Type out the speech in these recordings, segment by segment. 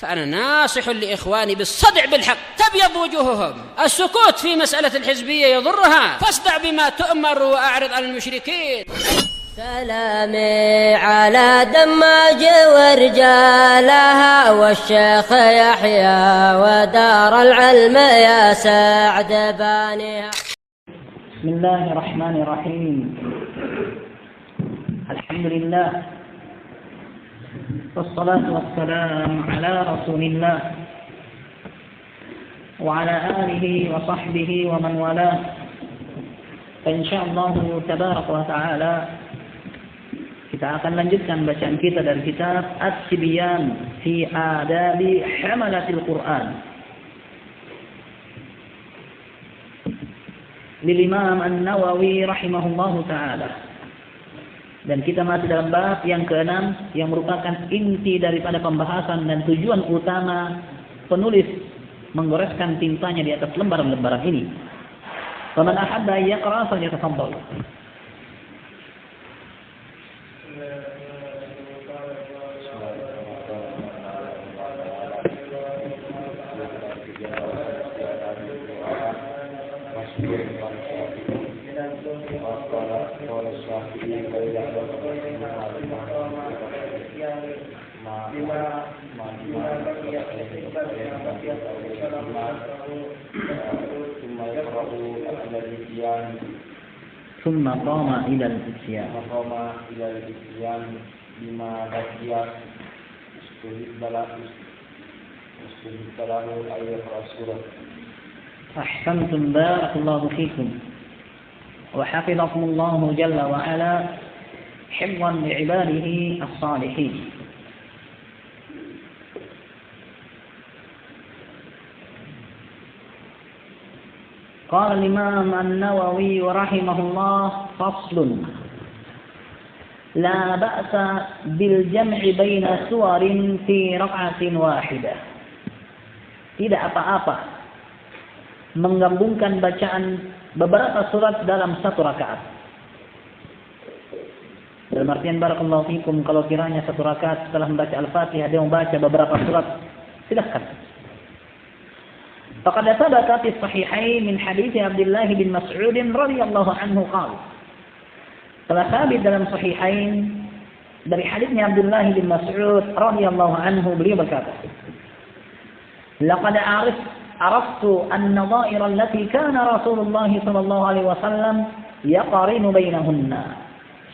فأنا ناصح لإخواني بالصدع بالحق تبيض وجوههم. السكوت في مسألة الحزبية يضرها، فاصدع بما تؤمر وأعرض عن المشركين. سلامي على دماج ورجالها والشيخ يحيى ودار العلم يا سعد بانيها. بسم الله الرحمن الرحيم. الحمد لله والصلاة والسلام على رسول الله وعلى آله وصحبه ومن والاه. Insyaallah tabaraka wa ta'ala kita akan lanjutkan bacaan kita dari kitab At-Tibyan fi Adabi Hamalatil Quran lil Imam An-Nawawi rahimahullahu ta'ala. Dan kita masih dalam bab yang ke-6 yang merupakan inti daripada pembahasan dan tujuan utama penulis menggoreskan tintanya di atas lembaran-lembaran ini. Faman ahabba yaqra falyatafaddal. ثم قام إلى الإتيان بما بقي استهد له أن يقرأ السورة. أحسنتم بارك الله فيكم وحفظكم الله جل وعلا حفظا لعباده الصالحين. قال الإمام النووي رحمه الله فصل لا بأس بالجمع بين سور في ركعة واحدة. Tidak apa-apa menggabungkan bacaan beberapa surat dalam satu rakaat. Dalam artian barakallahu fikum, kalau kiranya satu rakaat setelah membaca Al-Fatihah dia membaca beberapa surat, silahkan. فقد ثبت في الصحيحين من حديث عبد الله بن مسعود رضي الله عنه قال. Telah sabit dalam Sahihain dari hadisnya Abdullah bin Mas'ud radhiyallahu anhu, beliau berkata, "Laqad araftu an-nadha'ir allati kana Rasulullah sallallahu alaihi wasallam yaqarinu bainahunna."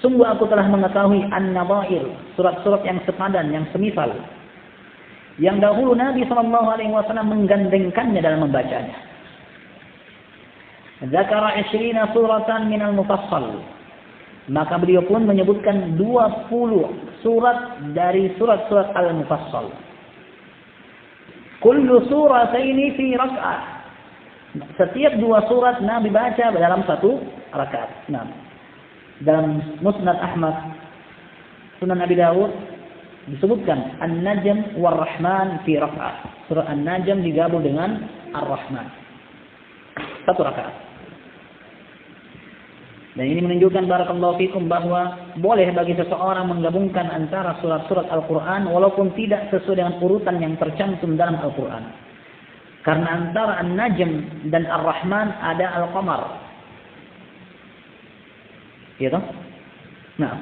Sungguh aku telah mengetahui an-nadha'ir, surat-surat yang sepadan, yang semisal, yang dahulu Nabi SAW menggandengkannya dalam membacanya. Zakara 20 suratan minal mufassal. Maka beliau pun menyebutkan 20 surat dari surat-surat al-mufassal. Kullu surataini fi rak'ah. Setiap 2 surat Nabi baca dalam satu rakaat. Nah, dalam Musnad Ahmad, Sunan Abi Dawud disebutkan An-Najm war-Rahman fi raka'ah. Surah An-Najm digabung dengan Ar-Rahman. Satu rakaat. Dan ini menunjukkan barakallahu fikum bahwa boleh bagi seseorang menggabungkan antara surat-surat Al-Quran walaupun tidak sesuai dengan urutan yang tercantum dalam Al-Quran. Karena antara An-Najm dan Ar-Rahman ada Al-Qamar. Ya toh? Nah.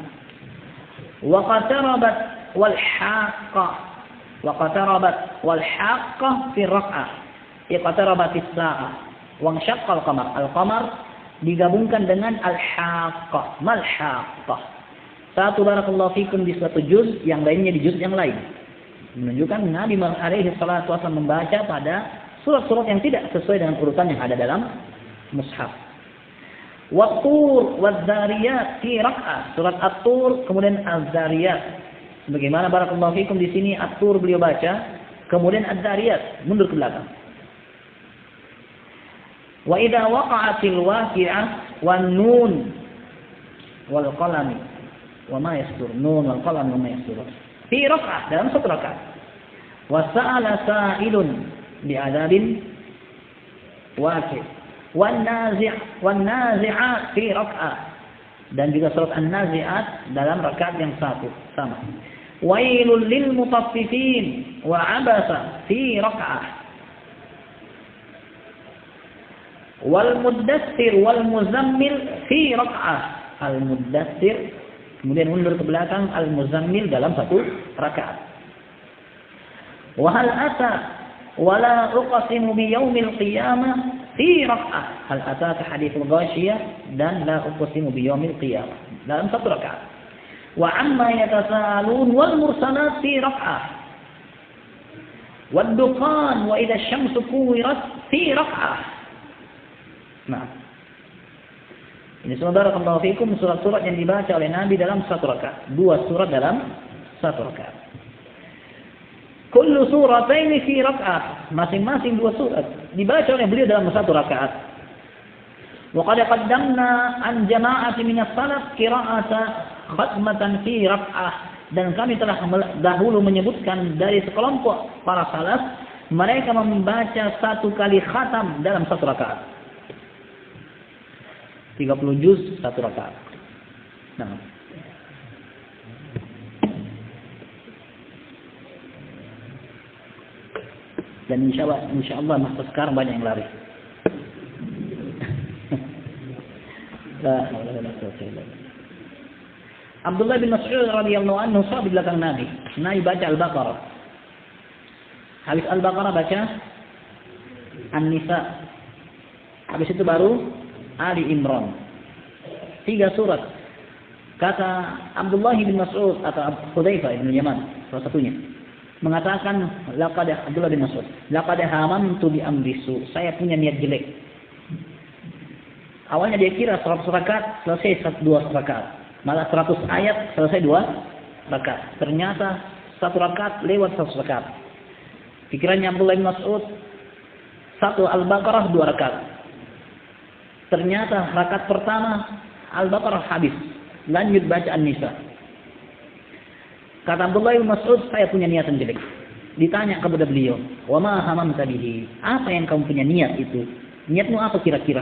Wa qatarabat والحاقة وقتربت والحاقة في الركعة اقتربت الساعة وانشق القمر. القمر digabungkan dengan al-haqqah. Mal haqqah. Satu barakallahu fikum di suatu juz, yang lainnya di juz yang lain. Menunjukkan Nabi alaihi salatu wasallam membaca pada surat-surat yang tidak sesuai dengan urutan yang ada dalam mushaf. Wat-tur wadz-dzariyat fi rak'ah. Surat At-Tur kemudian Az-Dzariyat. Bagaimana barakallahu fikum di sini At-Tur beliau baca, kemudian Ad-Dzariyat mundur ke belakang. Wa idza waqa'atil waqi'ah wan nun wal qalami wa ma yastur. Nun wal qalami wa ma yastur. Fi rak'ah, dalam satu rakaat. Wa sa'ala sa'ilun bi adabin waqi'. Wan nazi'at fi rak'ah. Dan juga surat An-Nazi'at dalam rakaat yang satu sama. wailul lil mutaffifin wa abasa fi rak'ah wal muddatsir wal muzammil fi rak'ah. Al muddatsir kemudian mundur ke belakang, al muzammil dalam satu rakaat. Wa hal ata wala uqsimu bi yaumil qiyamah fi rak'ah. Hal ataka hadithul ghashiyah dan la uqsimu bi yaumil qiyamah dalam satu rakaat. Wa amma yatasaalun wal mursalat fi rak'ah. Wad duqan wa idha asy-syamsu kuwirat fi rak'ah. Nah, ini barakallahu fikum surat-surat yang dibaca oleh Nabi dalam satu rakaat. 2 surat dalam satu rakaat. Kullu surataini fi rak'ah. Masing-masing 2 surat dibaca oleh beliau dalam satu rakaat. Wa qad qaddamna an jama'ati min as-salaf qira'ata khatmatan fi rak'ah. Dan kami telah dahulu menyebutkan dari sekelompok para salaf mereka membaca 1 kali khatam dalam satu rakaat. 30 juz satu rakaat. Nah. Dan insya Allah masa sekarang banyak yang lari. Abdullah bin Mas'ud radhiyallahu anhu sahab di belakang Nabi. Nabi baca Al-Baqarah. Habis Al-Baqarah baca An-Nisa. Habis itu baru Ali Imran. 3 surat. Kata Abdullah bin Mas'ud atau Hudzaifah bin Yaman, salah satunya, mengatakan Abdullah bin Mas'ud, laqad hamantu bi amri su. Saya punya niat jelek. Awalnya dia kira 100 rakaat selesai 2 rakaat. Malah 100 ayat selesai 2 rakaat. Ternyata 1 rakaat lewat 100 rakaat. Pikirannya Abdullah bin Mas'ud 1 Al-Baqarah 2 rakaat. Ternyata rakaat pertama Al-Baqarah habis, lanjut baca An-Nisa. Kata Abdullah bin Mas'ud, saya punya niatan jelek. Ditanya kepada beliau, "Wa ma hamamta bihi?" Apa yang kamu punya niat itu? Niatmu apa kira-kira?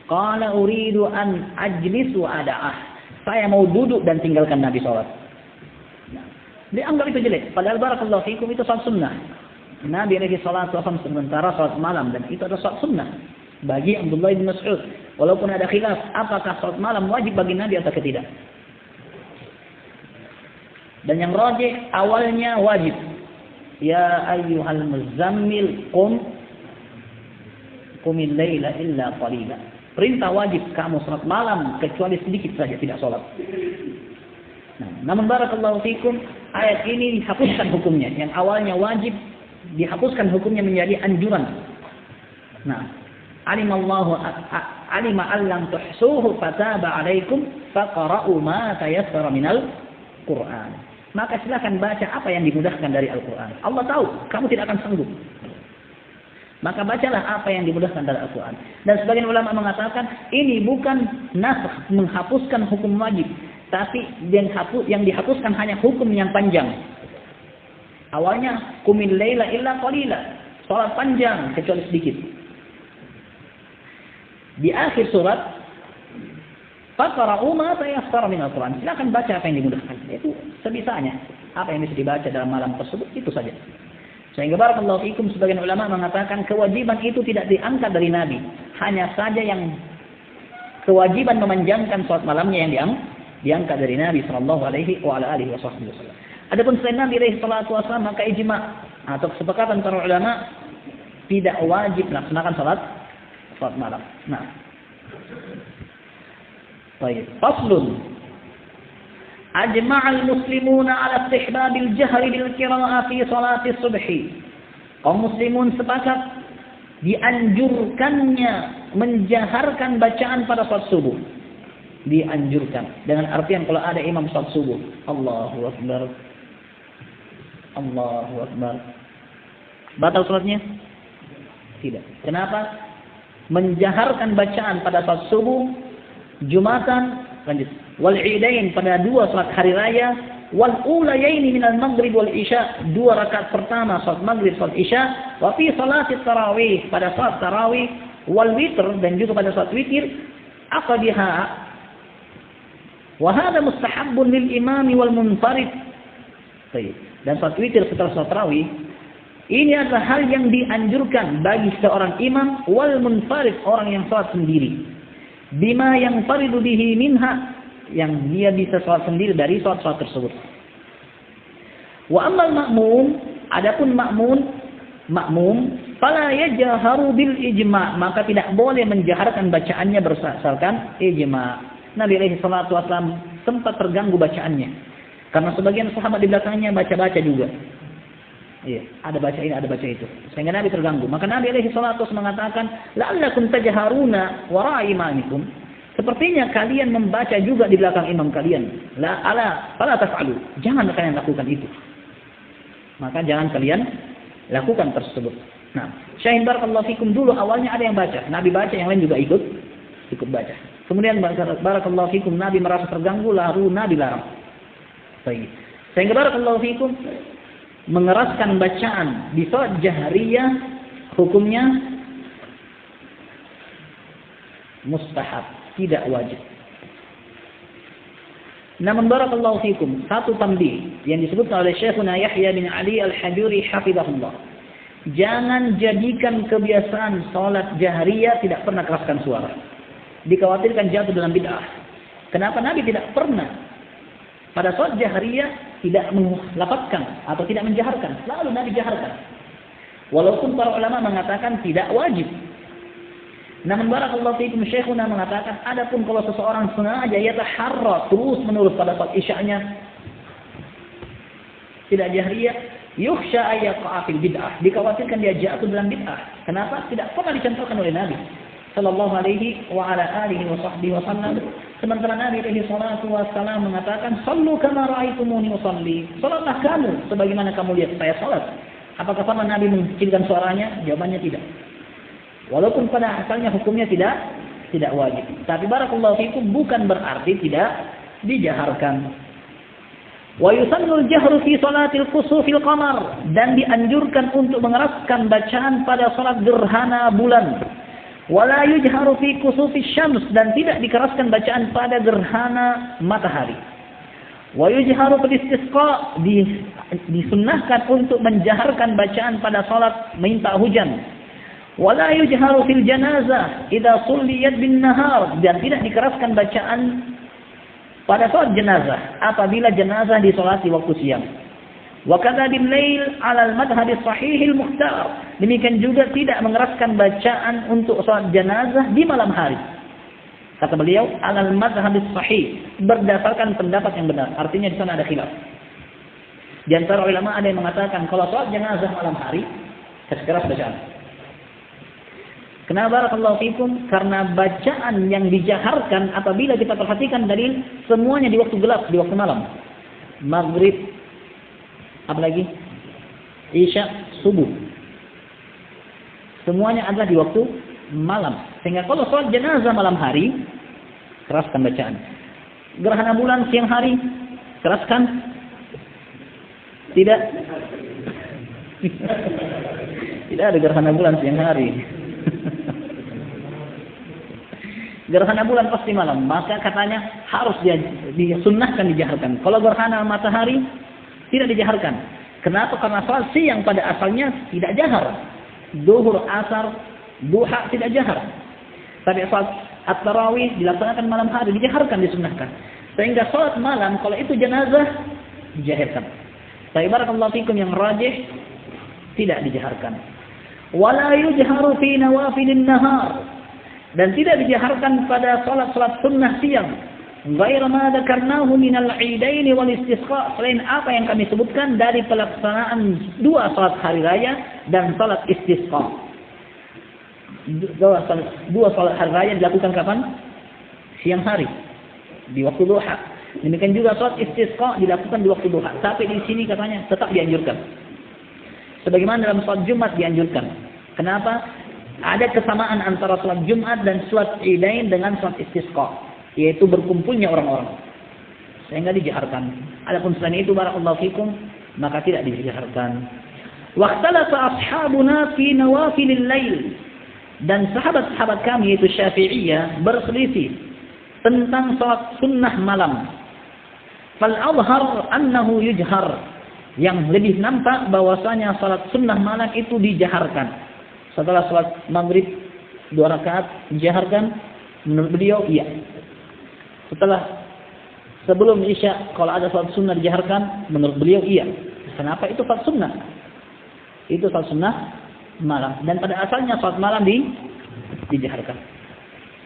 Qala uridu an ajlisu ada'ah. Saya mau duduk dan tinggalkan Nabi salat. Dia anggap itu jelek, padahal barakallahu fikum itu salat sunnah. Nabi alaihi salatu wasallam sementara salat malam dan itu adalah salat sunnah. Bagi Abdullah bin Mas'ud, walaupun ada khilaf apakah salat malam wajib bagi Nabi atau tidak. Dan yang rajih awalnya wajib. Ya ayyuhal muzammil qumil laila illa qalila. Perintah wajib kamu salat malam kecuali sedikit saja tidak salat. Nah, namun barakallahu fikum ayat ini dihapuskan hukumnya. Yang awalnya wajib dihapuskan hukumnya menjadi anjuran. Nah, alima allam tuhsuhu fataba alaikum faqra'u ma tayassara minal Qur'an. Maka silakan baca apa yang dimudahkan dari Al-Qur'an. Allah tahu kamu tidak akan sanggup. Maka bacalah apa yang dimudahkan dari Al-Qur'an. Dan sebagian ulama mengatakan ini bukan nasakh menghapuskan hukum wajib, tapi yang dihapuskan hanya hukum yang panjang. Awalnya qumil laila illa qalila, salat panjang kecuali sedikit. Di akhir surat faqra'u ma tayassara minal Qur'an. Silakan baca apa yang dimudahkan. Itu sebisanya. Apa yang bisa dibaca dalam malam tersebut itu saja. Sehingga barakallahu fikum sebagian ulama mengatakan kewajiban itu tidak diangkat dari Nabi. Hanya saja yang kewajiban memanjangkan salat malamnya yang diangkat dari Nabi sallallahu alaihi wa ala alihi wasallam. Adapun selain Nabi alaihi salatu wasallam maka ijma' atau kesepakatan para ulama tidak wajib melaksanakan salat malam. Nah. Baik. Faslun. Ajma'al muslimuna 'ala istihbabil jahri bil qira'ah fi salati subhi. Kaum muslimun sepakat dianjurkannya menjaharkan bacaan pada salat subuh. Dianjurkan dengan artian kalau ada imam salat subuh, Allahu akbar. Allahu akbar. Batal salatnya? Tidak. Kenapa? Menjaharkan bacaan pada salat subuh, Jumatan, lanjut. Wal idain pada 2 salat hari raya, wal ulayaini minal maghrib wal isya, 2 rakaat pertama salat maghrib salat isya, wa fi salati tarawih pada salat tarawih, wal witr dan juga pada salat witir, aqdiha. Wa hadha mustahabbun lil imam wal munfarid. Baik. Dan salat witir setelah salat tarawih ini adalah hal yang dianjurkan bagi seorang imam wal munfarid, orang yang salat sendiri. Bima yang faridu bihi minha, yang dia bisa salat sendiri dari salat-salat tersebut. Wa ammal ma'mum, adapun makmum fala yajharu bil ijma', maka tidak boleh menjaharkan bacaannya berdasarkan ijma'. Nabi alaihi salatu wasallam sempat terganggu bacaannya karena sebagian sahabat di belakangnya baca-baca juga. Iya, ada baca ini, ada baca itu. Sehingga Nabi terganggu. Maka Nabi alaihi salatu wasallam mengatakan, "La'allakum tajharuna wara'a imamikum." Sepertinya kalian membaca juga di belakang imam kalian. Fala taf'alu. Jangan kalian lakukan itu. Maka jangan kalian lakukan tersebut. Nah, syahid barakallahu fikum, dulu awalnya ada yang baca. Nabi baca, yang lain juga ikut baca. Kemudian barakallahu fikum, Nabi merasa terganggu, lalu Nabi larang. Baik. Sehingga barakallahu fikum, mengeraskan bacaan di salat jahriyah hukumnya mustahab, tidak wajib. Namun barakallahu fikum, satu tambih yang disebutkan oleh Syekhuna Yahya bin Ali Al-Hajuri hafizahullah. Jangan jadikan kebiasaan salat jahriyah tidak pernah keraskan suara. Dikhawatirkan jatuh dalam bid'ah. Kenapa Nabi tidak pernah pada salat jahriyah tidak melafazkan atau tidak menjaharkan, lalu Nabi jaharkan. Walaupun para ulama mengatakan tidak wajib. Namun barakallahu fiikum, Syekhuna mengatakan adapun kalau seseorang sengaja yataharra terus-menerus pada salat isya'nya tidak jahriyah, yukhsha ayyaqa fil bid'ah, dikhawatirkan dia jatuh dalam bid'ah. Kenapa? Tidak pernah dicontohkan oleh Nabi sallallahu alaihi wa ala alihi wa sahbihi wasallam. Sementara Nabi alaihi salatu wasallam mengatakan, "Shallu kama ra'aitumuni usalli." Salatlah kamu sebagaimana kamu lihat saya salat. Apakah sama Nabi mengecilkan suaranya? Jawabannya tidak. Walaupun pada asalnya hukumnya tidak wajib. Tapi barakallahu fikum, bukan berarti tidak dijaharkan. Wa yusannul jahru fi salatil kusufil qamar, dan dianjurkan untuk mengeraskan bacaan pada salat gerhana bulan. Wala yujharu fi kusufi syams, dan tidak dikeraskan bacaan pada gerhana matahari. Wa yujharu bil istisqa, disunnahkan untuk menjaharkan bacaan pada salat minta hujan. Wala yujharu fil janazah idza sulliyat bin nahar, dan tidak dikeraskan bacaan pada salat jenazah apabila jenazah disolati waktu siang. Wa kadza bil lail 'ala al-madhhab as-sahih al-mukhtar, demikian juga tidak mengeraskan bacaan untuk salat jenazah di malam hari. Kata beliau, 'ala al-madhhab as-sahih, berdasarkan pendapat yang benar. Artinya di sana ada khilaf. Di antara ulama ada yang mengatakan kalau salat jenazah malam hari keras bacaan. Kenapa barakallahu fikum? Karena bacaan yang dijaharkan apabila kita perhatikan dalil semuanya di waktu gelap, di waktu malam. Maghrib, apalagi Isya, subuh. Semuanya adalah di waktu malam. Sehingga kalau sholat jenazah malam hari, keraskan bacaan. Gerhana bulan siang hari, keraskan. Tidak. Tidak ada gerhana bulan siang hari. Gerhana bulan pasti malam, maka katanya harus disunnahkan dijaharkan. Kalau gerhana matahari tidak dijaharkan. Kenapa? Karena salat siang pada asalnya tidak jahar. Zuhur, asar, duha tidak jahar. Tapi salat at-tarawih dilaksanakan malam hari, dijaharkan, disunnahkan. Sehingga salat malam kalau itu jenazah dijaharkan. Tapi barakallahu fikum, yang rajih tidak dijaharkan. Wala yujharu fi nawafilin nahar, dan tidak dijaharkan pada salat-salat sunnah siang. Ghaira ma dzakarnahu minal 'idain wal istisqa, selain apa yang kami sebutkan dari pelaksanaan dua salat hari raya dan salat istisqa. Dua salat hari raya dilakukan kapan? Siang hari, di waktu duha. Demikian juga salat istisqa dilakukan di waktu duha. Tapi di sini katanya tetap dianjurkan. Sebagaimana dalam salat Jumat dianjurkan. Kenapa? Ada kesamaan antara salat Jumat dan salat Idain dengan salat istisqa, yaitu berkumpulnya orang-orang, sehingga dijaharkan. Adapun selain itu barakallahu fikum, maka tidak dijaharkan. Waqtalafa ashabuna fi nawafilil lail, dan sahabat-sahabat kami yaitu Syafi'iyah berselisih tentang salat sunnah malam. Fal azhar annahu yujhar, Yang lebih nampak bahwasanya salat sunnah malam itu dijaharkan. Setelah salat maghrib 2 rakaat dijaharkan, menurut beliau iya. Sebelum isya kalau ada salat sunnah dijaharkan, menurut beliau iya. Kenapa? Itu salat sunnah. Itu salat sunnah malam. Dan pada asalnya salat malam dijaharkan.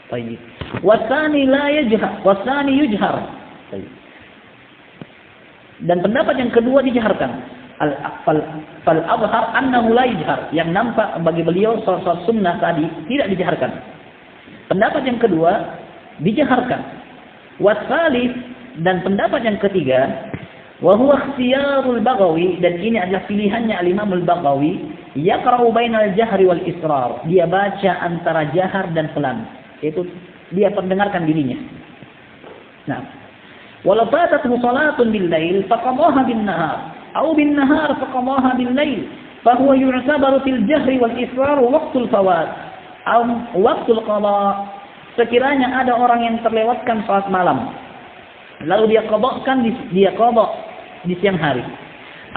Baik. Wasani la yajhar, wasani yujhar. Baik. Dan pendapat yang kedua dijaharkan. Fal azhar annahu la yajhar. Yang nampak bagi beliau salat sunnah tadi tidak dijaharkan. Pendapat yang kedua dijaharkan. Wasalif, dan pendapat yang ketiga, wa huwa ikhtiyarul Baghawi, dan ini adalah pilihannya al-Imam al-Baghawi, yaqra'u bainal jahri wal israr. Dia baca antara jahar dan pelan. Itu dia perdengarkan dirinya. Nah, walau fatathu salatun bil lail faqamaha bin nahar, atau bin nahar faqamaha bil lail, fa huwa yu'tabaru fil jahri wal israr waqtul fawat atau waqtul qada. Sekiranya ada orang yang terlewatkan salat malam, lalu dia qadha di siang hari,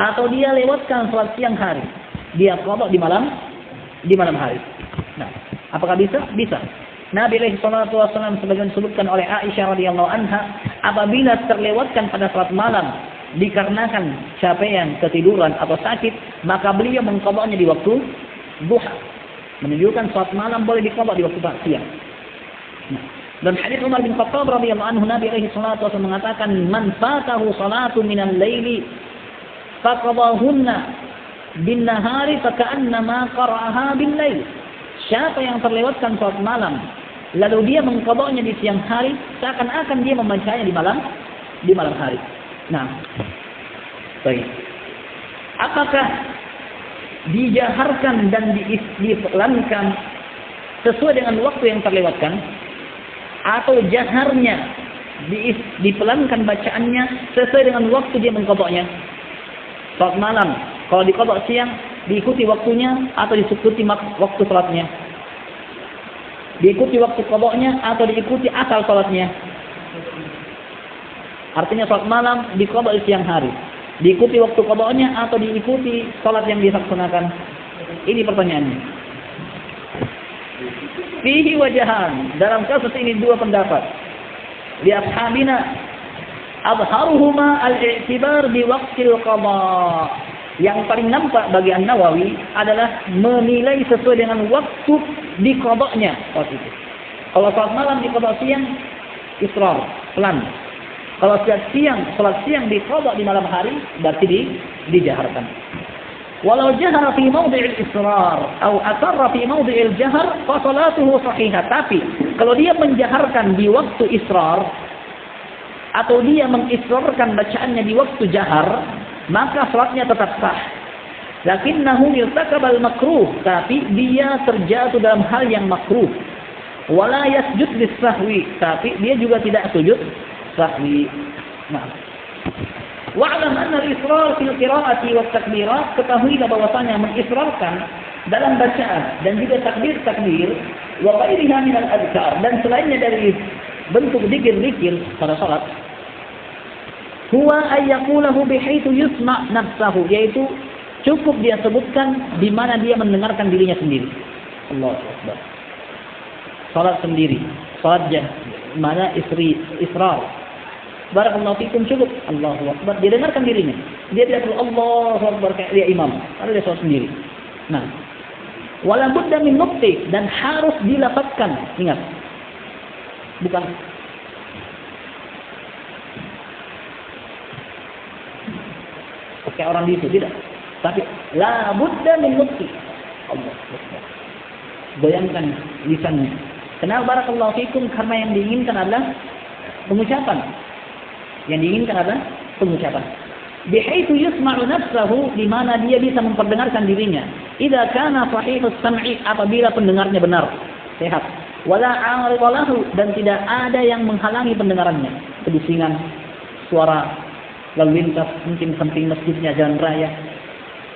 atau dia lewatkan salat siang hari, dia qadha di malam hari. Nah, apakah bisa? Bisa. Nabi alaihi salatu wasallam sebagaimana disebutkan oleh Aisyah radhiyallahu anha, apabila terlewatkan pada salat malam dikarenakan capaian, ketiduran atau sakit, maka beliau mengqadhanya di waktu duha. Menunjukkan salat malam boleh diqadha di waktu siang. Nah, dan hadis Umar bin Khattab radhiyallahu anhu, Nabi alaihi salatu wasallam mengatakan, man fatahu salatu minal laili faqadahunna bin nahari faka'annama qara'aha bil lail. Siapa yang terlewatkan salat malam lalu dia mengqadanya di siang hari, seakan-akan dia membacanya di malam hari. Nah, baik. Apakah dijaharkan dan dipelankan sesuai dengan waktu yang terlewatkan, atau jaharnya dipelankan bacaannya sesuai dengan waktu dia mengqadanya? Salat malam kalau diqadha siang diikuti waktunya atau diikuti waktu salatnya? Diikuti waktu qadhanya atau diikuti asal salatnya? Artinya salat malam diqadha di siang hari, diikuti waktu qadhanya atau diikuti salat yang dilaksanakan? Ini pertanyaannya. Fihi wajahan, dalam kasus ini dua pendapat. Di ashabina adharuhuma al-i'tibar bi waqtil qada. Yang paling nampak bagi An-Nawawi adalah menilai sesuai dengan waktu diqadanya. Kalau salat malam diqada siang, israr, pelan. Kalau salat siang diqada di malam hari, berarti dijaharkan. Walau jahara fi mawdi'il israr atau asarra fi mawdi'il jahar fa salatuhu sahihah. Tapi kalau dia menjaharkan di waktu israr atau dia mengisrarkan bacaannya di waktu jahar, maka salatnya tetap sah. Lakinnahu irtakabal makruh, tapi dia terjatuh dalam hal yang makruh. Wala yasjud lis-sahwi, tapi dia juga tidak sujud sahwi. Nah, wa'lam anna al-israr fil qira'ati wa takbirat, ketahuilah bahwasanya mengisrarkan dalam bacaan dan juga takbir wa ghairiha min al-adhkar, dan selainnya dari bentuk zikir-zikir pada salat, huwa ay yaqulahu bihaitsu yusma' nafsahu, yaitu cukup dia sebutkan di mana dia mendengarkan dirinya sendiri. Allahu Akbar. Salat sendiri, salat mana israr. Barakallahu fikum, cukup Allahu Akbar, dia dengarkan dirinya. Dia tidak perlu Allahu Akbar kayak dia imam, kalau dia sholat sendiri. Nah, wala budda min nutqi, dan harus dilafazkan. Ingat, bukan kayak orang itu, tidak. Tapi la budda min nutqi. Allahu Akbar. Goyangkan lisannya. Kenapa barakallahu fikum? Karena yang diinginkan adalah pengucapan. Yang diinginkan adalah pengucapan. Bihaitsu yusma'u nafsahu, di mana dia bisa memperdengarkan dirinya. Idza kana sahihus sam'i, apabila pendengarnya benar, sehat. Wala 'aridalahu, dan tidak ada yang menghalangi pendengarannya. Kebisingan, suara lalu lintas, mungkin samping masjidnya, jalan raya.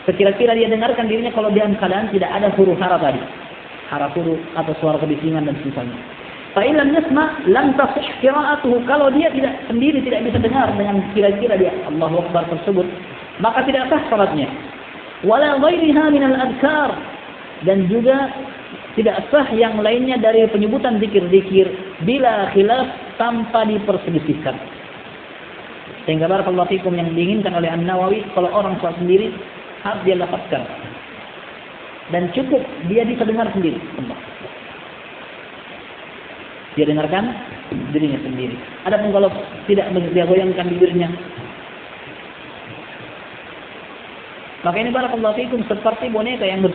Sekira-kira dia dengarkan dirinya kalau dalam keadaan tidak ada huru-hara tadi. Hara-huru atau suara kebisingan dan sebagainya. Fa'in lam yasma' lam tasih qira'atuhu, kalau dia tidak sendiri tidak bisa dengar dengan kira-kira dia Allahu Akbar tersebut, maka tidak sah salatnya. Wala ghairiha minal adkar, dan juga tidak sah yang lainnya dari penyebutan zikir-zikir bila khilaf, tanpa diperselisihkan. Sehingga barakallahu fikum yang diinginkan oleh An-Nawawi, kalau orang sholat sendiri harus dia lafazkan dan cukup dia bisa dengar sendiri. Dia dengarkan dirinya sendiri. Adapun kalau tidak dia goyangkan bibirnya, maka ini barakallahu fikum seperti boneka yang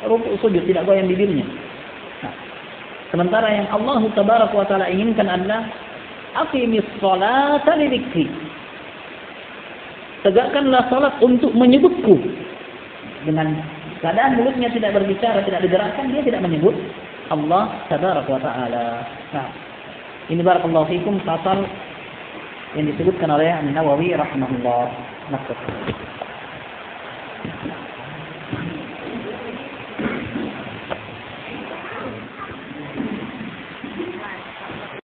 rukuk sujud tidak goyang bibirnya. Nah, sementara yang Allah tabaraka wa taala inginkan adalah aqimis sholata li dzikri. Tegakkanlah salat untuk menyebutku. Dengan keadaan mulutnya tidak berbicara, tidak digerakkan, dia tidak menyebut Allah tabaraka wa taala. Nah, ini barakallahu fikum pasal yang disebutkan oleh An-Nawawi rahimahullah. Maksud